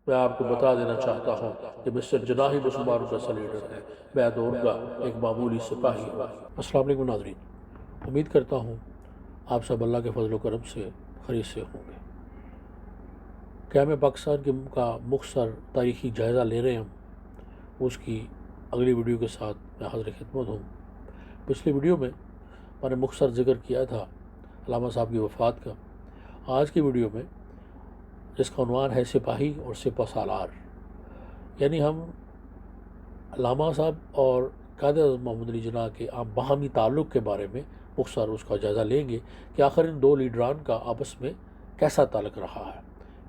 میں آپ کو بتا دینا چاہتا ہوں کہ مسٹر جناح ہی مسلمانوں کا اصل لیڈر ہے، میں تو ان کا ایک معمولی سپاہی ہوں۔ السلام علیکم ناظرین، امید کرتا ہوں آپ سب اللہ کے فضل و کرم سے خیریت سے ہوں گے۔ قیام پاکستان کا مختصر تاریخی جائزہ لے رہے ہیں ہم، اس کی اگلی ویڈیو کے ساتھ میں حاضر خدمت ہوں۔ پچھلی ویڈیو میں نے مختصر ذکر کیا تھا علامہ صاحب کی وفات کا۔ آج کی ویڈیو میں جس کا عنوان ہے سپاہی اور سپہ سالار، یعنی ہم علامہ صاحب اور قائد اعظم محمد علی جناح کے باہمی تعلق کے بارے میں مختصر اس کا جائزہ لیں گے کہ آخر ان دو لیڈران کا آپس میں کیسا تعلق رہا ہے،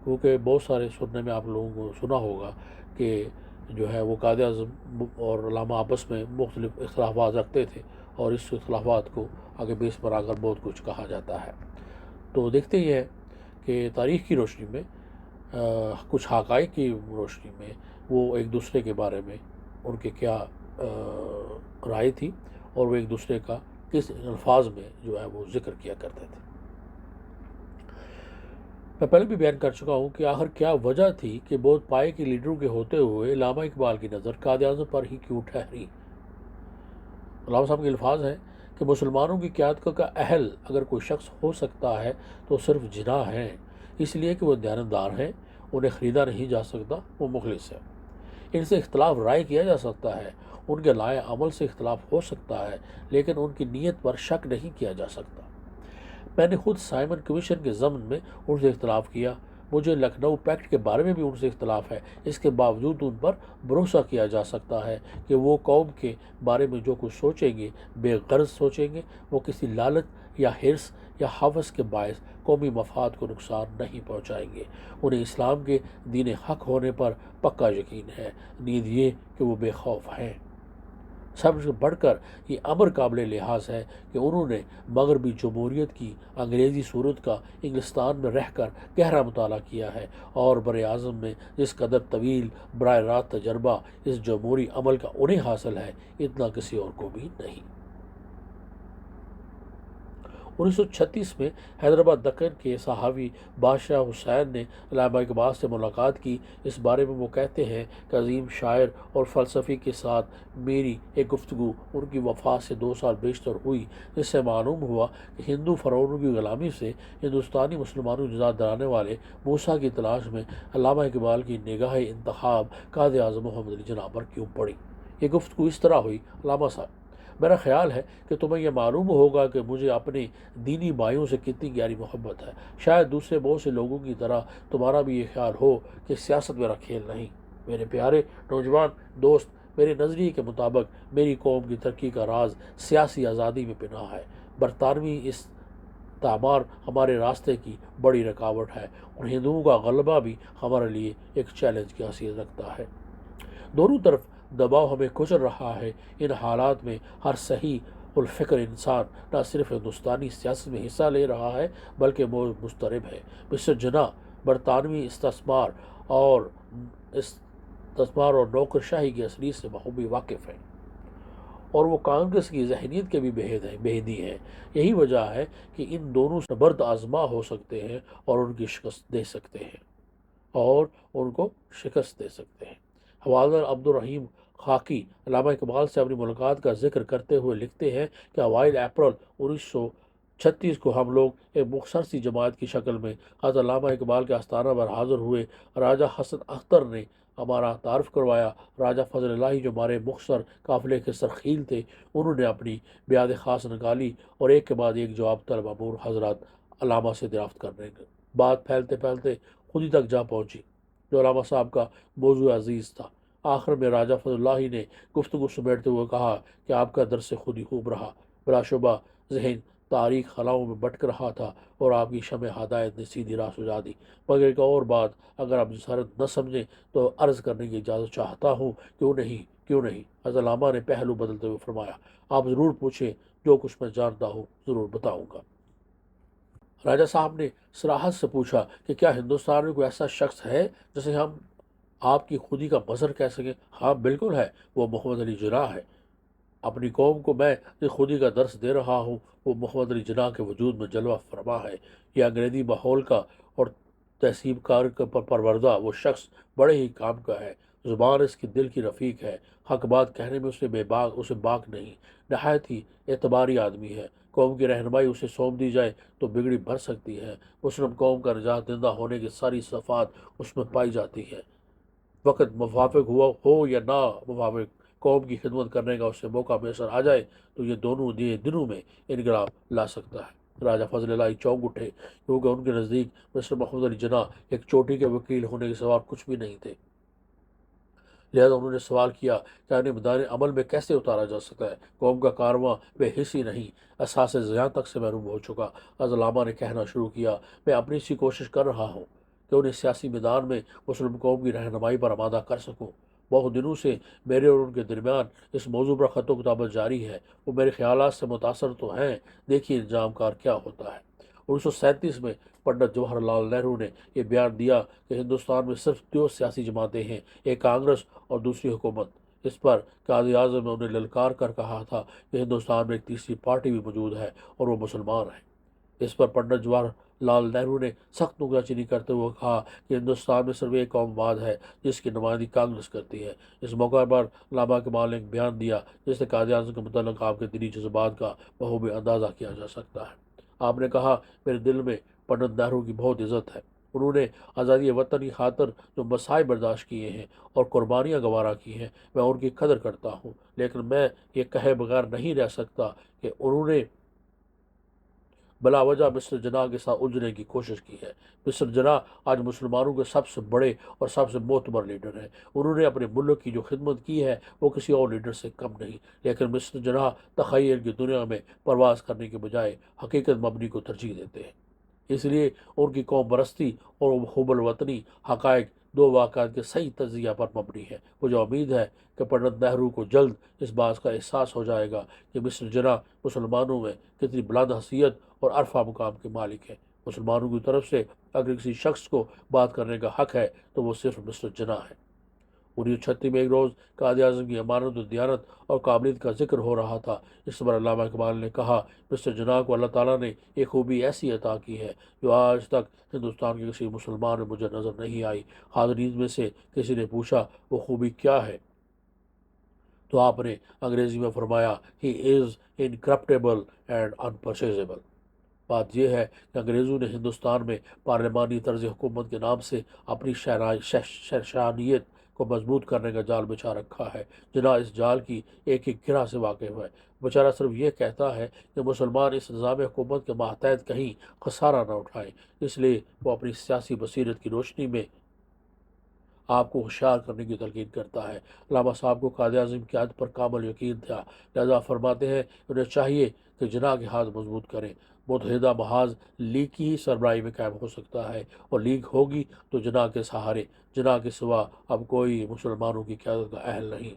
کیونکہ بہت سارے سننے میں آپ لوگوں کو سنا ہوگا کہ جو ہے وہ قائد اعظم اور علامہ آپس میں مختلف اختلافات رکھتے تھے، اور اس اختلافات کو آگے بیس پر آ کر بہت کچھ کہا جاتا ہے۔ تو دیکھتے ہی ہیں کہ تاریخ کی روشنی میں کچھ حقائق کی روشنی میں وہ ایک دوسرے کے بارے میں ان کے کیا رائے تھی، اور وہ ایک دوسرے کا کس الفاظ میں جو ہے وہ ذکر کیا کرتے تھے۔ میں پہلے بھی بیان کر چکا ہوں کہ آخر کیا وجہ تھی کہ بہت پائے کے لیڈروں کے ہوتے ہوئے علامہ اقبال کی نظر قائد اعظم پر ہی کیوں ٹھہری۔ علامہ صاحب کے الفاظ ہیں کہ مسلمانوں کی قیادت کا اہل اگر کوئی شخص ہو سکتا ہے تو صرف جناح ہیں، اس لیے کہ وہ دیانتدار ہیں، انہیں خریدا نہیں جا سکتا، وہ مخلص ہے۔ ان سے اختلاف رائے کیا جا سکتا ہے، ان کے لائے عمل سے اختلاف ہو سکتا ہے، لیکن ان کی نیت پر شک نہیں کیا جا سکتا۔ میں نے خود سائمن کمیشن کے ضمن میں ان سے اختلاف کیا، مجھے لکھنؤ پیکٹ کے بارے میں بھی ان سے اختلاف ہے، اس کے باوجود ان پر بھروسہ کیا جا سکتا ہے کہ وہ قوم کے بارے میں جو کچھ سوچیں گے بے غرض سوچیں گے، وہ کسی لالچ یا حرص یا ہوس کے باعث قومی مفاد کو نقصان نہیں پہنچائیں گے۔ انہیں اسلام کے دین حق ہونے پر پکا یقین ہے، نیز یہ کہ وہ بے خوف ہیں۔ سب سے بڑھ کر یہ امر قابل لحاظ ہے کہ انہوں نے مغربی جمہوریت کی انگریزی صورت کا انگلستان میں رہ کر گہرا مطالعہ کیا ہے، اور بر اعظم میں جس قدر طویل براہ راست تجربہ اس جمہوری عمل کا انہیں حاصل ہے، اتنا کسی اور کو بھی نہیں۔ 1936 میں حیدرآباد دکن کے صحافی بادشاہ حسین نے علامہ اقبال سے ملاقات کی۔ اس بارے میں وہ کہتے ہیں کہ عظیم شاعر اور فلسفی کے ساتھ میری ایک گفتگو ان کی وفات سے 2 سال بیشتر ہوئی، جس سے معلوم ہوا کہ ہندو فرعونوں کی غلامی سے ہندوستانی مسلمانوں نجات دلانے والے موسیٰ کی تلاش میں علامہ اقبال کی نگاہ انتخاب قائد اعظم محمد علی جناح پر کیوں پڑی۔ یہ گفتگو اس طرح ہوئی: علامہ صاحب، میرا خیال ہے کہ تمہیں یہ معلوم ہوگا کہ مجھے اپنے دینی بھائیوں سے کتنی گہری محبت ہے۔ شاید دوسرے بہت سے لوگوں کی طرح تمہارا بھی یہ خیال ہو کہ سیاست میرا کھیل نہیں۔ میرے پیارے نوجوان دوست، میرے نظریے کے مطابق میری قوم کی ترقی کا راز سیاسی آزادی میں پنہاں ہے۔ برطانوی استعمار ہمارے راستے کی بڑی رکاوٹ ہے، اور ہندوؤں کا غلبہ بھی ہمارے لیے ایک چیلنج کی حیثیت رکھتا ہے۔ دونوں طرف دباؤ ہمیں کچل رہا ہے۔ ان حالات میں ہر صحیح الفکر انسان نہ صرف ہندوستانی سیاست میں حصہ لے رہا ہے بلکہ مضطرب ہے۔ مسٹر جناح برطانوی استثمار اور نوکرشاہی کی اصلی سے بخوبی واقف ہیں، اور وہ کانگریس کی ذہنیت کے بھی بہیدی ہیں۔ یہی وجہ ہے کہ ان دونوں نبرد آزما ہو سکتے ہیں اور ان کو شکست دے سکتے ہیں۔ حوالدار عبد الرحیم خاکی علامہ اقبال سے اپنی ملاقات کا ذکر کرتے ہوئے لکھتے ہیں کہ اوائل اپریل 1936 کو ہم لوگ ایک مختصر سی جماعت کی شکل میں حضرت علامہ اقبال کے آستانہ پر حاضر ہوئے۔ راجہ حسن اختر نے ہمارا تعارف کروایا۔ راجہ فضل اللہ جو ہمارے مختصر قافلے کے سرخیل تھے، انہوں نے اپنی بیعت خاص نکالی، اور ایک کے بعد ایک جواب طلب امور حضرات علامہ سے دریافت کرنے گئے۔ بات پھیلتے پھیلتے خودی تک جا پہنچی، جو علامہ صاحب کا موضوع عزیز تھا۔ آخر میں راجہ فضل اللہ نے گفتگو سمیٹتے ہوئے کہا کہ آپ کا درس خودی خوب رہا، بلا شبہ ذہن تاریخ خلاؤں میں بھٹک رہا تھا، اور آپ کی شمع ہدایت نے سیدھی راہ سجا دی۔ مگر ایک اور بات اگر آپ جسارت نہ سمجھیں تو عرض کرنے کی اجازت چاہتا ہوں۔ کیوں نہیں؟ حضرت علامہ نے پہلو بدلتے ہوئے فرمایا، آپ ضرور پوچھیں، جو کچھ میں جانتا ہوں ضرور بتاؤں گا۔ راجہ صاحب نے صراحت سے پوچھا کہ کیا ہندوستان میں کوئی ایسا شخص ہے جسے ہم آپ کی خودی کا مظہر کہہ سکیں؟ ہاں بالکل ہے، وہ محمد علی جناح ہے۔ اپنی قوم کو میں جس خودی کا درس دے رہا ہوں وہ محمد علی جناح کے وجود میں جلوہ فرما ہے۔ یہ انگریزی ماحول کا اور تہذیب کار پر پروردہ وہ شخص بڑے ہی کام کا ہے، زبان اس کے دل کی رفیق ہے، حق بات کہنے میں اسے باک نہیں، نہایت ہی اعتباری آدمی ہے۔ قوم کی رہنمائی اسے سونپ دی جائے تو بگڑی بھر سکتی ہے۔ مسلم قوم کا نجات دہندہ ہونے کی ساری صفات اس میں پائی جاتی ہے۔ وقت موافق ہوا ہو یا نہ موافق، قوم کی خدمت کرنے کا اسے موقع میسر آ جائے تو یہ دنوں میں انقلاب لا سکتا ہے۔ راجہ فضل اللہ چونک اٹھے، کیونکہ ان کے نزدیک مسٹر محمد علی جناح ایک چوٹی کے وکیل ہونے کے سوا کچھ بھی نہیں تھے۔ لہذا انہوں نے سوال کیا کہ انہیں میدان عمل میں کیسے اتارا جا سکتا ہے؟ قوم کا کارواں بے حسی نہیں، اساس زیاں تک سے محروم ہو چکا۔ علامہ نے کہنا شروع کیا، میں اپنی سی کوشش کر رہا ہوں کہ انہیں سیاسی میدان میں مسلم قوم کی رہنمائی پر آمادہ کر سکوں۔ بہت دنوں سے میرے اور ان کے درمیان اس موضوع پر خط و کتابت جاری ہے۔ وہ میرے خیالات سے متاثر تو ہیں، دیکھیے انجام کار کیا ہوتا ہے۔ 1937 میں پنڈت جواہر لال نہرو نے یہ بیان دیا کہ ہندوستان میں صرف دو سیاسی جماعتیں ہیں، ایک کانگریس اور دوسری حکومت۔ اس پر قائد اعظم نے انہیں للکار کر کہا تھا کہ ہندوستان میں ایک تیسری پارٹی بھی موجود ہے اور وہ مسلمان ہیں۔ اس پر پنڈت جواہر لال نہرو نے سخت نکتہ چینی کرتے ہوئے کہا کہ ہندوستان میں صرف ایک قوم آباد ہے جس کی نمائندگی کانگریس کرتی ہے۔ اس موقع پر علامہ اقبال نے ایک بیان دیا جس سے قائد اعظم کے متعلق آپ کے دلی جذبات کا بخوبی اندازہ کیا جا سکتا ہے۔ آپ نے کہا، میرے دل میں پنڈت نہرو کی بہت عزت ہے۔ انہوں نے آزادی وطن کی خاطر جو مسائب برداشت کیے ہیں اور قربانیاں گوارا کی ہیں، میں ان کی قدر کرتا ہوں، لیکن میں یہ کہے بغیر نہیں رہ سکتا کہ انہوں نے بلا وجہ مسٹر جناح کے ساتھ الجھنے کی کوشش کی ہے۔ مسٹر جناح آج مسلمانوں کے سب سے بڑے اور سب سے معتبر لیڈر ہیں۔ انہوں نے اپنے ملک کی جو خدمت کی ہے وہ کسی اور لیڈر سے کم نہیں، لیکن مسٹر جناح تخیل کی دنیا میں پرواز کرنے کے بجائے حقیقت مبنی کو ترجیح دیتے ہیں۔ اس لیے ان کی قوم پرستی اور حب الوطنی حقائق دو واقعات کے صحیح تجزیہ پر مبنی ہے۔ مجھے امید ہے کہ پنڈت نہرو کو جلد اس بات کا احساس ہو جائے گا کہ مسٹر جناح مسلمانوں میں کتنی بلند حیثیت اور عرفہ مقام کے مالک ہیں۔ مسلمانوں کی طرف سے اگر کسی شخص کو بات کرنے کا حق ہے تو وہ صرف مسٹر جناح ہے۔ 1936 میں ایک روز قائد اعظم کی امانت و دیانت اور قابلیت کا ذکر ہو رہا تھا۔ اس پر علامہ اقبال نے کہا، مسٹر جناح کو اللہ تعالیٰ نے ایک خوبی ایسی عطا کی ہے جو آج تک ہندوستان کے کسی مسلمان میں مجھے نظر نہیں آئی۔ حاضرین میں سے کسی نے پوچھا، وہ خوبی کیا ہے؟ تو آپ نے انگریزی میں فرمایا، ہی از انکرپٹیبل اینڈ انپرچیزیبل۔ بات یہ ہے کہ انگریزوں نے ہندوستان میں پارلیمانی طرز حکومت کے نام سے اپنی شہنشاہیت کو مضبوط کرنے کا جال بچھا رکھا ہے۔ جناح اس جال کی ایک ایک گرہ سے واقف ہے۔ بیچارہ صرف یہ کہتا ہے کہ مسلمان اس نظام حکومت کے ماتحت کہیں خسارہ نہ اٹھائیں، اس لیے وہ اپنی سیاسی بصیرت کی روشنی میں آپ کو ہوشیار کرنے کی تلقین کرتا ہے۔ علامہ صاحب کو قائد اعظم کی قیادت پر کامل یقین تھا، لہذا فرماتے ہیں انہیں چاہیے کہ جناح کے ہاتھ مضبوط کریں۔ متحدہ محاذ لیگ کی ہی سربراہی میں قائم ہو سکتا ہے اور لیگ ہوگی تو جناح کے سہارے، جناح کے سوا اب کوئی مسلمانوں کی قیادت کا اہل نہیں۔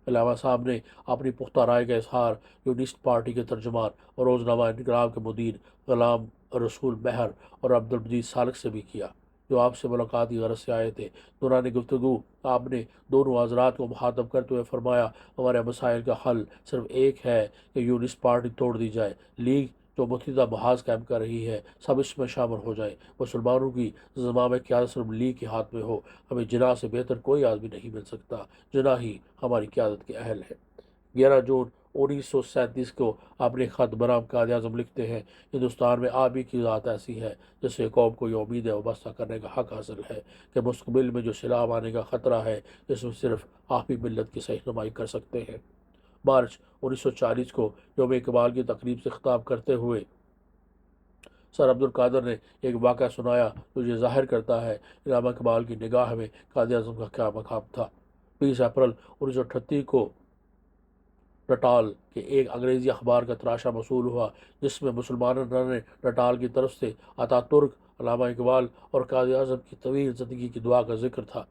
علامہ صاحب نے اپنی پختہ رائے کا اظہار یونسٹ پارٹی کے ترجمان اور روزنامہ انقلاب کے مدیر غلام رسول مہر اور عبدالمجید سالک سے بھی کیا، جو آپ سے ملاقات کی غرض سے آئے تھے۔ دوران گفتگو آپ نے دونوں حضرات کو مخاطب کرتے ہوئے فرمایا، ہمارے مسائل کا حل صرف ایک ہے کہ یونسٹ پارٹی توڑ دی جائے، لیگ جو متحدہ محاذ قائم کر رہی ہے سب اس میں شامل ہو جائیں، مسلمانوں کی زمام قیادت صرف لیگ کے ہاتھ میں ہو۔ ہمیں جناح سے بہتر کوئی آدمی نہیں مل سکتا، جناح ہی ہماری قیادت کے اہل ہے۔ 11 جون 1937 کو اپنے خط برہم قائد اعظم لکھتے ہیں، ہندوستان میں آپ ہی کی ذات ایسی ہے جس سے قوم کو یہ امید وابستہ کرنے کا حق حاصل ہے کہ مستقبل میں جو سیلاب آنے کا خطرہ ہے اس میں صرف آپ ہی ملت کی صحیح رہنمائی کر سکتے ہیں۔ مارچ 1940 کو یوم اقبال کی تقریب سے خطاب کرتے ہوئے سر عبد القادر نے ایک واقعہ سنایا جو یہ ظاہر کرتا ہے علامہ اقبال کی نگاہ میں قائد اعظم کا کیا مقام تھا۔ 20 اپریل 1938 کو نٹال کے ایک انگریزی اخبار کا تراشا موصول ہوا جس میں مسلمانوں نے نٹال کی طرف سے عطا ترک، علامہ اقبال اور قائد اعظم کی طویل زندگی کی دعا کا ذکر تھا۔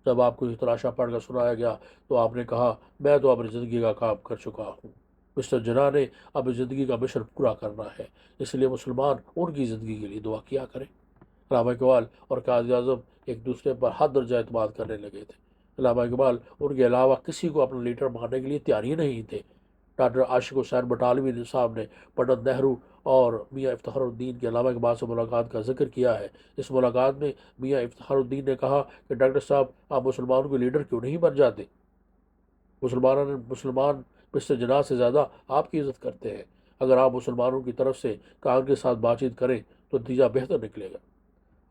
جب آپ کو یہ تراشا پڑھ کر سنایا گیا تو آپ نے کہا، میں تو اپنی زندگی کا کام کر چکا ہوں، مسٹر جناح نے اب زندگی کا مشن پورا کرنا ہے، اس لیے مسلمان ان کی زندگی کے لیے دعا کیا کریں۔ علامہ اقبال اور قائد اعظم ایک دوسرے پر حد درجہ اعتماد کرنے لگے تھے۔ علامہ اقبال ان کے علاوہ کسی کو اپنا لیڈر ماننے کے لیے تیار ہی نہیں تھے۔ ڈاکٹر عاشق حسین بٹالوی صاحب نے پنڈت نہرو اور میاں افتخار الدین کے علامہ اقبال سے ملاقات کا ذکر کیا ہے۔ اس ملاقات میں میاں افتخار الدین نے کہا کہ ڈاکٹر صاحب آپ مسلمانوں کے لیڈر کیوں نہیں بن جاتے؟ مسلمان مسٹر جناح سے زیادہ آپ کی عزت کرتے ہیں۔ اگر آپ مسلمانوں کی طرف سے کانگریس کے ساتھ بات چیت کریں تو نتیجہ بہتر نکلے گا۔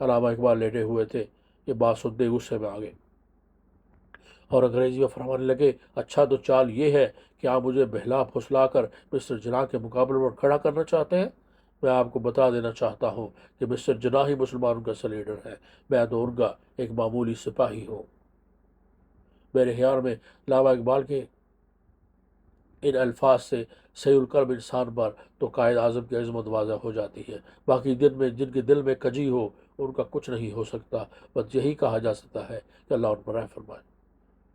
علامہ اقبال لیٹے ہوئے تھے، یہ بات سنتے غصے میں آگے اور انگریزی میں فرمانے لگے، اچھا تو چال یہ ہے کہ آپ مجھے بہلا پھسلا کر مسٹر جناح کے مقابلے پر کھڑا کرنا چاہتے ہیں۔ میں آپ کو بتا دینا چاہتا ہوں کہ مسٹر جناح ہی مسلمانوں کا اصل لیڈر ہے، میں تو ان کا ایک معمولی سپاہی ہوں۔ میرے خیال میں علامہ اقبال کے ان الفاظ سے صحیح القلب انسان پر تو قائد اعظم کی عظمت واضح ہو جاتی ہے۔ باقی جن کے دل میں کجی ہو ان کا کچھ نہیں ہو سکتا، بس یہی کہا جا سکتا ہے کہ اللہ ان پر رحم فرمائے۔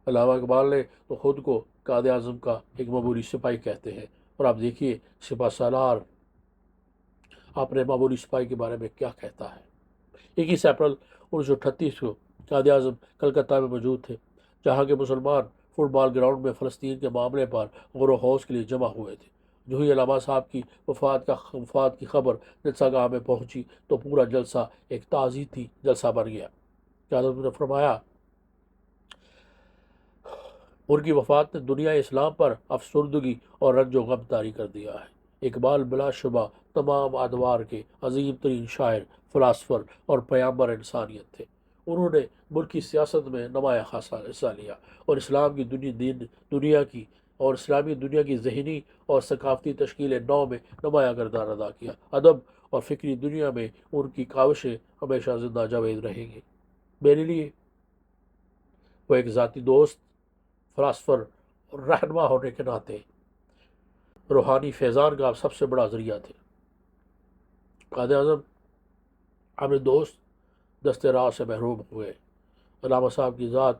علامہ اقبال نے تو خود کو قائد اعظم کا ایک معمولی سپاہی کہتے ہیں، اور آپ دیکھیے سپہ سالار اپنے معمولی سپاہی کے بارے میں کیا کہتا ہے۔ 21 اپریل 1938 کو قائد اعظم کلکتہ میں موجود تھے، جہاں کے مسلمان فٹ بال گراؤنڈ میں فلسطین کے معاملے پر غور و خوض کے لیے جمع ہوئے تھے۔ جو ہی علامہ صاحب کی وفات کی خبر جلسہ گاہ میں پہنچی تو پورا جلسہ ایک تعزیتی جلسہ بن گیا۔ قائد اعظم نے فرمایا، ان کی وفات نے دنیا اسلام پر افسردگی اور رنج و غم طاری کر دیا ہے۔ اقبال بلا شبہ تمام ادوار کے عظیم ترین شاعر، فلاسفر اور پیامبر انسانیت تھے۔ انہوں نے ملک کی سیاست میں نمایاں خاصا حصہ لیا اور اسلامی دنیا کی ذہنی اور ثقافتی تشکیل نو میں نمایاں کردار ادا کیا۔ ادب اور فکری دنیا میں ان کی کاوشیں ہمیشہ زندہ جاوید رہیں گی۔ میرے لیے وہ ایک ذاتی دوست، فلاسفر اور رہنما ہونے کے ناطے روحانی فیضان کا سب سے بڑا ذریعہ تھے۔ قائد اعظم اپنے دوست دست راہ سے محروم ہوئے۔ علامہ صاحب کی ذات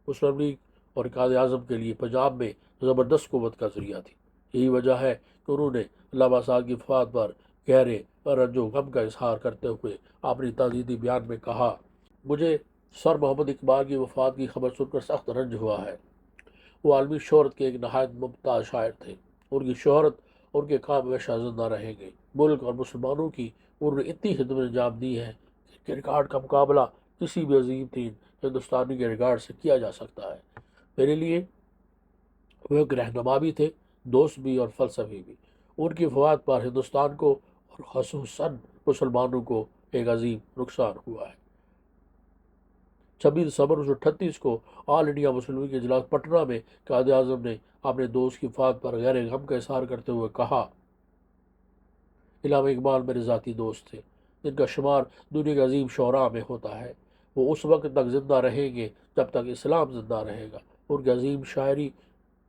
مسلم لیگ اور قائد اعظم کے لیے پنجاب میں زبردست قوت کا ذریعہ تھی۔ یہی وجہ ہے کہ انہوں نے علامہ صاحب کی وفات پر گہرے رنج و غم کا اظہار کرتے ہوئے اپنی تعزیتی بیان میں کہا، مجھے سر محمد اقبال کی وفات کی خبر سن کر سخت رنج ہوا ہے۔ وہ عالمی شہرت کے ایک نہایت ممتاز شاعر تھے۔ ان کی شہرت، ان کے کام ہمیشہ زندہ رہیں گے۔ ملک اور مسلمانوں کی انہوں نے اتنی خدمت انجام دی ہے کہ ریکارڈ کا مقابلہ کسی بھی عظیم ترین ہندوستانی کے ریکارڈ سے کیا جا سکتا ہے۔ میرے لیے وہ ایک رہنما بھی تھے، دوست بھی اور فلسفی بھی۔ ان کی وفات پر ہندوستان کو اور خصوصاً مسلمانوں کو ایک عظیم نقصان ہوا ہے۔ 26 دسمبر 1938 کو آل انڈیا مسلم لیگ کے اجلاس پٹنہ میں قائد اعظم نے اپنے دوست کی وفات پر غیر غم کا اظہار کرتے ہوئے کہا، علامہ اقبال میرے ذاتی دوست تھے، جن کا شمار دنیا کے عظیم شعراء میں ہوتا ہے۔ وہ اس وقت تک زندہ رہیں گے جب تک اسلام زندہ رہے گا۔ ان کی عظیم شاعری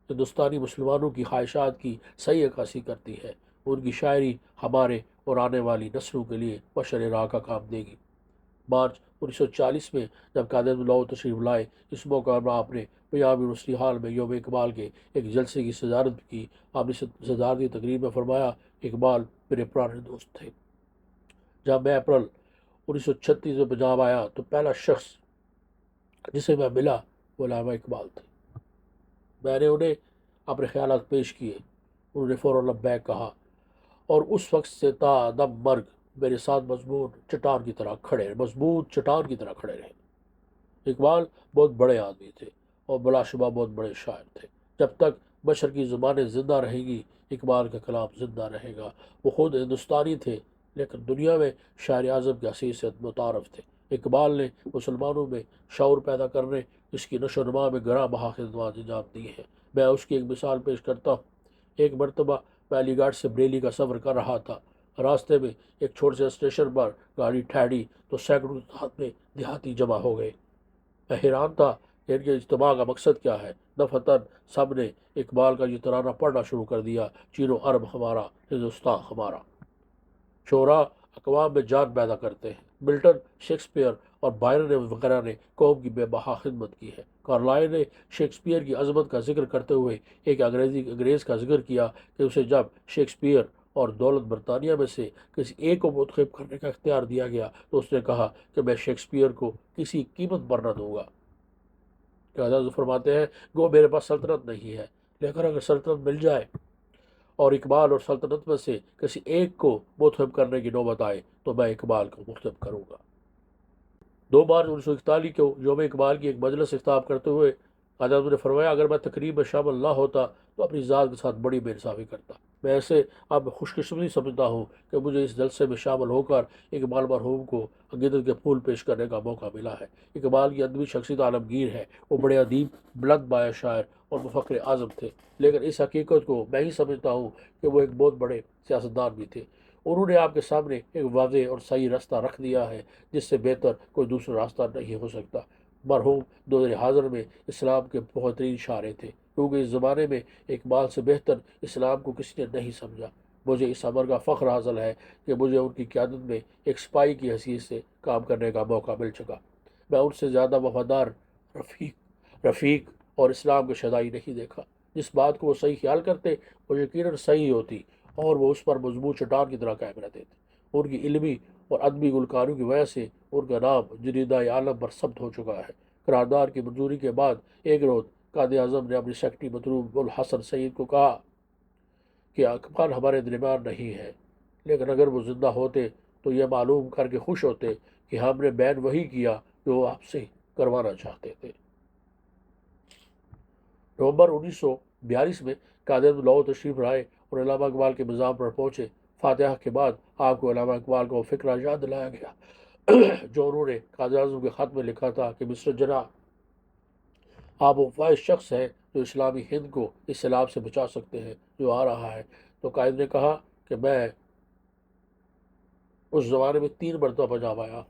ہندوستانی مسلمانوں کی خواہشات کی صحیح عکاسی کرتی ہے۔ ان کی شاعری ہمارے اور آنے والی نسلوں کے لیے مشعل راہ کا کام دے گی۔ مارچ 1940 میں جب قائد اعظم لاہور تشریف لائے، اس موقع پر آپ نے پنجاب یونیورسٹی ہال میں یوم اقبال کے ایک جلسے کی صدارت کی۔ آپ نے صدارتی تقریب میں فرمایا، اقبال میرے پرانے دوست تھے۔ جب میں اپریل 1936 میں پنجاب آیا تو پہلا شخص جسے میں ملا وہ علامہ اقبال تھے۔ میں نے انہیں اپنے خیالات پیش کیے، انہوں نے فوراً لبیک کہا اور اس وقت سے تا دم مرگ میرے ساتھ مضبوط چٹان کی طرح کھڑے رہے۔ اقبال بہت بڑے آدمی تھے اور بلا شبہ بہت بڑے شاعر تھے۔ جب تک بشر کی زبانیں زندہ رہیں گی، اقبال کا کلام زندہ رہے گا۔ وہ خود ہندوستانی تھے لیکن دنیا میں شاعر اعظم کی حیثیت متعارف تھے۔ اقبال نے مسلمانوں میں شعور پیدا کرنے، اس کی نشو و نما میں گراں بہا خدمات انجام دی ہیں۔ میں اس کی ایک مثال پیش کرتا ہوں۔ ایک مرتبہ میں علی گڑھ سے بریلی کا سفر کر رہا تھا۔ راستے میں ایک چھوٹے سے اسٹیشن پر گاڑی ٹھہری تو سینکڑوں دیہاتی جمع ہو گئے۔ میں حیران تھا کہ ان کے اجتماع کا مقصد کیا ہے۔ دفعتاً سب نے اقبال کا یہ ترانہ پڑھنا شروع کر دیا، چین و عرب ہمارا، ہندوستان ہمارا۔ شعراء اقوام میں جان پیدا کرتے ہیں۔ ملٹن، شیکسپیئر اور بائرن وغیرہ نے قوم کی بے بہا خدمت کی ہے۔ کارلائل نے شیکسپیئر کی عظمت کا ذکر کرتے ہوئے ایک انگریز کا ذکر کیا کہ اسے جب شیکسپیئر اور دولت برطانیہ میں سے کسی ایک کو منتخب کرنے کا اختیار دیا گیا تو اس نے کہا کہ میں شیکسپیئر کو کسی قیمت پر نہ دوں گا۔ قائد اعظم فرماتے ہیں، گو میرے پاس سلطنت نہیں ہے، لیکن اگر سلطنت مل جائے اور اقبال اور سلطنت میں سے کسی ایک کو منتخب کرنے کی نوبت آئے تو میں اقبال کو منتخب کروں گا۔ 2 مارچ 1941 کو یوم اقبال کی ایک مجلس سے خطاب کرتے ہوئے قائد اعظم نے فرمایا، اگر میں تقریب میں شامل نہ ہوتا تو اپنی ذات کے ساتھ بڑی بے انصافی کرتا۔ میں ایسے اب خوش قسمتی سمجھتا ہوں کہ مجھے اس جلسے میں شامل ہو کر اقبال مرحوم کو عقیدت کے پھول پیش کرنے کا موقع ملا ہے۔ اقبال کی ادبی شخصیت عالمگیر ہے، وہ بڑے ادیب، بلند بایا شاعر اور مفکر اعظم تھے، لیکن اس حقیقت کو میں ہی سمجھتا ہوں کہ وہ ایک بہت بڑے سیاستدان بھی تھے۔ انہوں نے آپ کے سامنے ایک واضح اور صحیح راستہ رکھ دیا ہے جس سے بہتر کوئی دوسرا راستہ نہیں ہو سکتا۔ مرحوم دور حاضر میں اسلام کے بہترین اشارے تھے، کیونکہ اس زمانے میں اقبال سے بہتر اسلام کو کسی نے نہیں سمجھا۔ مجھے اس امر کا فخر حاصل ہے کہ مجھے ان کی قیادت میں ایک سپاہی کی حیثیت سے کام کرنے کا موقع مل چکا۔ میں ان سے زیادہ وفادار رفیق اور اسلام کے شدائی نہیں دیکھا۔ جس بات کو وہ صحیح خیال کرتے وہ یقیناً صحیح ہوتی اور وہ اس پر مضبوط چٹان کی طرح قائم رہتے تھے۔ ان کی علمی اور ادبی گلوکاریوں کی وجہ سے ان کا نام جریدہ عالم پر ثبت ہو چکا ہے۔ قرارداد کی منظوری کے بعد ایک روز قائد اعظم نے اپنی سیکرٹری مطلوب الحسن سعید کو کہا کہ اقبال ہمارے درمیان نہیں ہے، لیکن اگر وہ زندہ ہوتے تو یہ معلوم کر کے خوش ہوتے کہ ہم نے بین وہی کیا جو وہ آپ سے کروانا چاہتے تھے۔ نومبر 1942 میں قائد اعظم لاہور تشریف لائے اور علامہ اقبال کے مزار پر پہنچے۔ فاتحہ کے بعد آپ کو علامہ اقبال کو فکرہ یاد دلایا گیا جو انہوں نے قائد اعظم کے خط میں لکھا تھا کہ مسٹر جناح، آپ وہ واحد شخص ہیں جو اسلامی ہند کو اس سیلاب سے بچا سکتے ہیں جو آ رہا ہے۔ تو قائد نے کہا کہ میں اس زمانے میں 3 مرتبہ پنجاب آیا،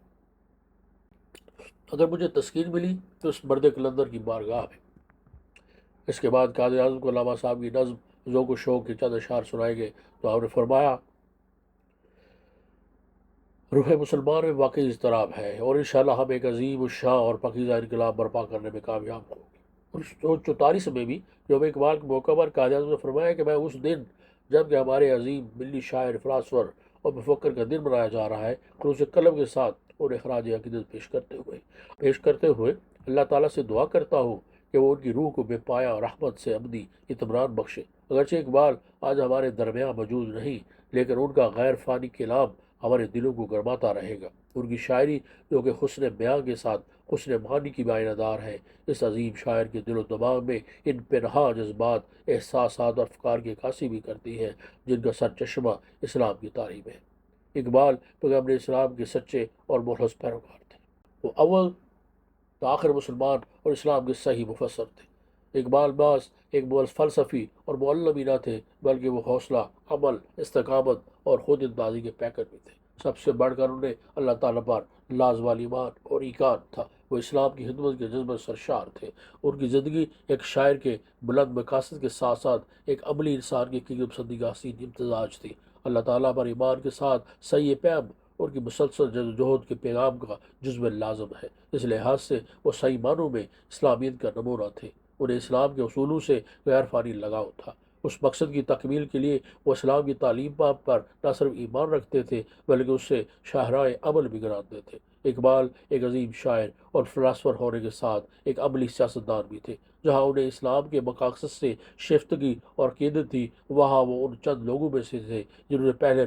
اگر مجھے تسکین ملی تو اس مرد کلندر کی بارگاہ میں۔ اس کے بعد قائد اعظم کو علامہ صاحب کی نظم ذوق و شوق کے چند اشعار سنائے گئے تو آپ نے فرمایا، روح مسلمان میں واقعی اضطراب ہے اور انشاءاللہ ہم ایک عظیم الشان اور پاکیزہ انقلاب برپا کرنے میں کامیاب ہوں گے۔ 1944 میں بھی یوم اقبال کے موقع پر قائد اعظم نے فرمایا کہ میں اس دن جب کہ ہمارے عظیم ملی شاعر، فلاسفر اور مفکر کا دن منایا جا رہا ہے، خلوص قلب کے ساتھ انہیں خراج عقیدت پیش کرتے ہوئے اللہ تعالیٰ سے دعا کرتا ہوں کہ وہ ان کی روح کو بے پایا رحمت سے ابدی اطمینان بخشے۔ اگرچہ اقبال آج ہمارے درمیان موجود نہیں، لیکن ان کا غیر فانی کلام ہمارے دلوں کو گرماتا رہے گا۔ ان کی شاعری جو کہ حسن بیان کے ساتھ حسن معنی کی معنی دار ہے، اس عظیم شاعر کے دل و دماغ میں ان پنہاں جذبات، احساسات اور افکار کی عکاسی بھی کرتی ہے جن کا سر چشمہ اسلام کی تعلیم ہے۔ اقبال پیغمبر اسلام کے سچے اور مخلص پیروکار تھے۔ وہ اول تا آخر مسلمان اور اسلام کے صحیح مفسر تھے۔ اقبال بعض ایک فلسفی اور معلم ہی نہ تھے، بلکہ وہ حوصلہ، عمل، استقامت اور خود اندازی کے پیکر بھی تھے۔ سب سے بڑھ کر انہیں اللہ تعالیٰ پر لازوال ایمان اور ایقان تھا۔ وہ اسلام کی خدمت کے جذبے سرشار تھے۔ ان کی زندگی ایک شاعر کے بلند مقاصد کے ساتھ ساتھ ایک عملی انسان کی حقیقت پسندی کا حسین امتزاج تھی۔ اللہ تعالیٰ پر ایمان کے ساتھ صحیح فہم ان کی مسلسل جدوجہد کے پیغام کا جزو لازم ہے۔ اس لحاظ سے وہ صحیح معنوں میں اسلامیت کا نمونہ تھے۔ انہیں اسلام کے اصولوں سے غیر فانی لگاؤ تھا۔ اس مقصد کی تکمیل کے لیے وہ اسلام کی تعلیم پر نہ صرف ایمان رکھتے تھے بلکہ اس سے شاہراہ عمل بھی گراتے تھے۔ اقبال ایک عظیم شاعر اور فلاسفر ہونے کے ساتھ ایک عملی سیاستدان بھی تھے۔ جہاں انہیں اسلام کے مقاصد سے شیفتگی اور عقیدت تھی، وہاں وہ ان چند لوگوں میں سے تھے جنہوں نے پہلے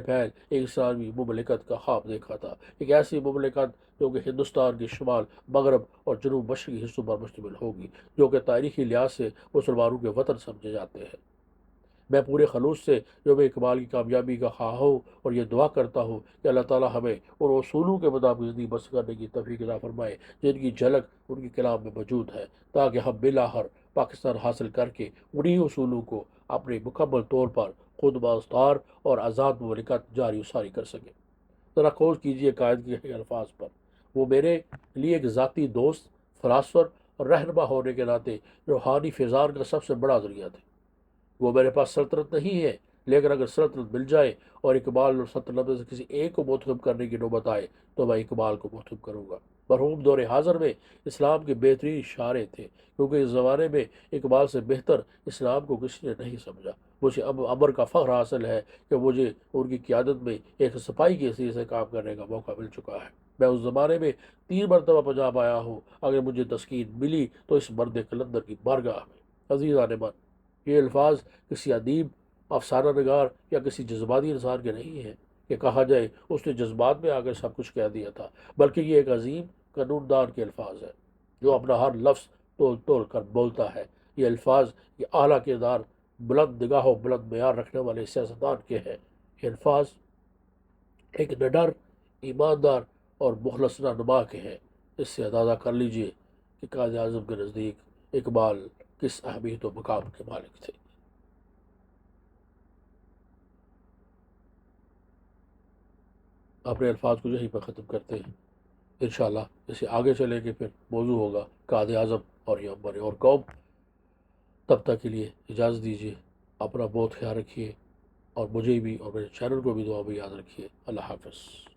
ایک اسلامی مملکت کا خواب دیکھا تھا، ایک ایسی مملکت جو کہ ہندوستان کے شمال، مغرب اور جنوب مشرقی حصوں پر مشتمل ہوگی، جو کہ تاریخی لحاظ سے مسلمانوں کے وطن سمجھے جاتے ہیں۔ میں پورے خلوص سے یوم اقبال کی کامیابی کا خواہاں ہوں اور یہ دعا کرتا ہوں کہ اللہ تعالیٰ ہمیں ان اصولوں کے مطابق زندگی بسر کرنے کی توفیق عطا فرمائے جن کی جھلک ان کے کلام میں موجود ہے، تاکہ ہم بالآخر پاکستان حاصل کر کے انہی اصولوں کو اپنے مکمل طور پر خود بااختیار اور آزاد مملکت جاری و ساری کر سکیں۔ ذرا غور کیجیے قائد کے الفاظ پر۔ وہ میرے لیے ایک ذاتی دوست، فلاسفر اور رہنما ہونے کے ناطے روحانی فیضان کا سب سے بڑا ذریعہ تھے۔ وہ میرے پاس سلطنت نہیں ہے، لیکن اگر سلطنت مل جائے اور اقبال اور سلطنت میں سے کسی ایک کو منتخب کرنے کی نوبت آئے تو میں اقبال کو منتخب کروں گا۔ مرحوم دور حاضر میں اسلام کے بہترین شاعر تھے، کیونکہ اس زمانے میں اقبال سے بہتر اسلام کو کسی نے نہیں سمجھا۔ مجھے امر کا فخر حاصل ہے کہ مجھے ان کی قیادت میں ایک سپاہی کی حیثیت سے کام کرنے کا موقع مل چکا ہے۔ میں اس زمانے میں 3 مرتبہ پنجاب آیا ہوں، اگر مجھے تسکین ملی تو اس مرد کلندر کی بارگاہ میں۔ عزیزان من، یہ الفاظ کسی ادیب افسانہ نگار یا کسی جذباتی انسان کے نہیں ہیں کہ کہا جائے اس نے جذبات میں آ کر سب کچھ کہہ دیا تھا، بلکہ یہ ایک عظیم قانون دان کے الفاظ ہیں جو اپنا ہر لفظ تول تول کر بولتا ہے۔ یہ الفاظ، یہ اعلیٰ کردار، بلند نگاہ و بلند معیار رکھنے والے سیاستدان کے ہیں۔ یہ الفاظ ایک نڈر، ایماندار اور مخلص رہنما کے ہیں۔ اس سے اندازہ کر لیجئے کہ قائد اعظم کے نزدیک اقبال کس اہمیت و مقام کے مالک تھے۔ اپنے الفاظ کو یہیں پر ختم کرتے ہیں، انشاءاللہ اسے آگے چلے کہ پھر موضوع ہوگا قائد اعظم اور یہ امر اور قوم۔ تب تک کے لیے اجازت دیجیے، اپنا بہت خیال رکھیے اور مجھے بھی اور میرے چینل کو بھی دعا میں یاد رکھیے۔ اللہ حافظ۔